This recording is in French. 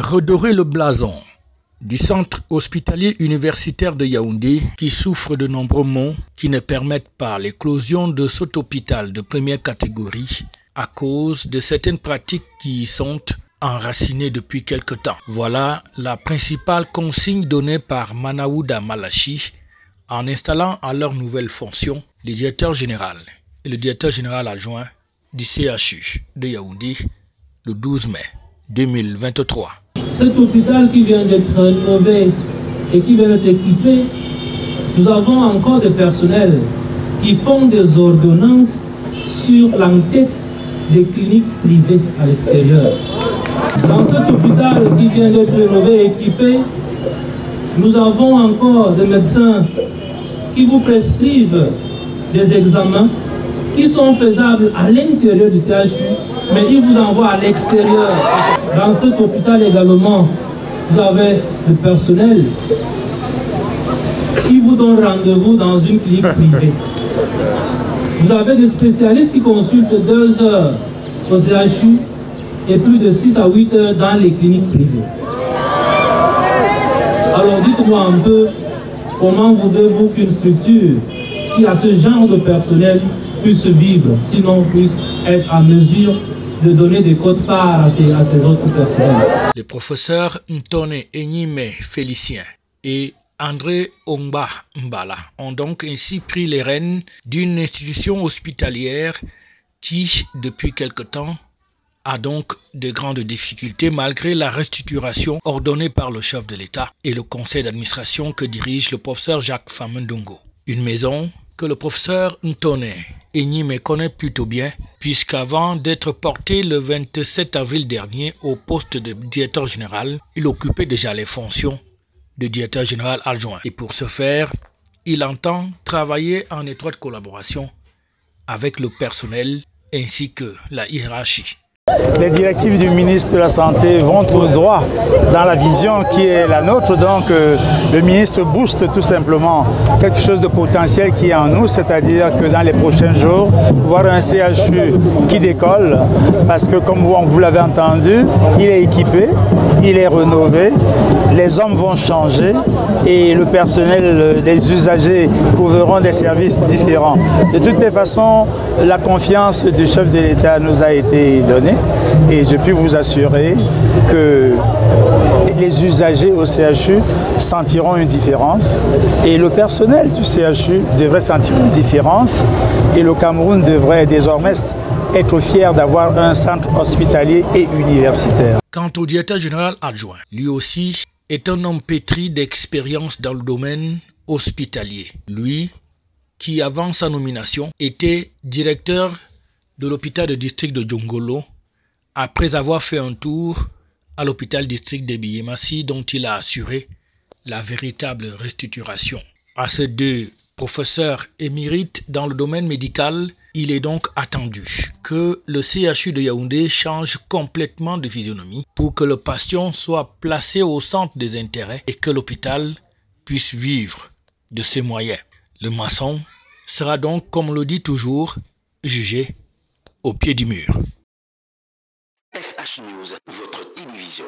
Redorer le blason du centre hospitalier universitaire de Yaoundé qui souffre de nombreux maux qui ne permettent pas l'éclosion de cet hôpital de première catégorie à cause de certaines pratiques qui y sont enracinées depuis quelque temps. Voilà la principale consigne donnée par Manaouda Malachi en installant à leur nouvelle fonction le directeur général et le directeur général adjoint du CHU de Yaoundé le 12 mai 2023. Cet hôpital qui vient d'être rénové et qui vient d'être équipé, nous avons encore des personnels qui font des ordonnances sur l'enquête des cliniques privées à l'extérieur. Dans cet hôpital qui vient d'être rénové et équipé, nous avons encore des médecins qui vous prescrivent des examens qui sont faisables à l'intérieur du CHU, mais ils vous envoient à l'extérieur. Dans cet hôpital également, vous avez le personnel qui vous donne rendez-vous dans une clinique privée. Vous avez des spécialistes qui consultent 2 heures au CHU et plus de 6 à 8 heures dans les cliniques privées. Alors dites-moi un peu, comment voudrez-vous qu'une structure qui a ce genre de personnel puisse vivre, sinon puisse être en mesure de donner des quotes-parts à ces autres personnels. Les professeurs Ntone Enyime Félicien et André Omba Mbala ont donc ainsi pris les rênes d'une institution hospitalière qui, depuis quelque temps, a donc de grandes difficultés malgré la restructuration ordonnée par le chef de l'État et le conseil d'administration que dirige le professeur Jacques Famendongo. Une maison que le professeur Ntone Enyime connaît plutôt bien, puisqu'avant d'être porté le 27 avril dernier au poste de directeur général, il occupait déjà les fonctions de directeur général adjoint. Et pour ce faire, il entend travailler en étroite collaboration avec le personnel ainsi que la hiérarchie. Les directives du ministre de la Santé vont tout droit dans la vision qui est la nôtre. Donc le ministre booste tout simplement quelque chose de potentiel qui est en nous, c'est-à-dire que dans les prochains jours, voir un CHU qui décolle, parce que comme vous l'avez entendu, il est équipé, il est rénové, les hommes vont changer et le personnel, les usagers trouveront des services différents. De toutes les façons, la confiance du chef de l'État nous a été donnée. Et je puis vous assurer que les usagers au CHU sentiront une différence et le personnel du CHU devrait sentir une différence et le Cameroun devrait désormais être fier d'avoir un centre hospitalier et universitaire. Quant au directeur général adjoint, lui aussi est un homme pétri d'expérience dans le domaine hospitalier. Lui, qui avant sa nomination était directeur de l'hôpital de district de Djongolo, après avoir fait un tour à l'hôpital district de Biémassi dont il a assuré la véritable restructuration. À ces 2 professeurs émérites dans le domaine médical, il est donc attendu que le CHU de Yaoundé change complètement de physionomie pour que le patient soit placé au centre des intérêts et que l'hôpital puisse vivre de ses moyens. Le maçon sera donc, comme on le dit toujours, jugé au pied du mur. FH News, votre télévision.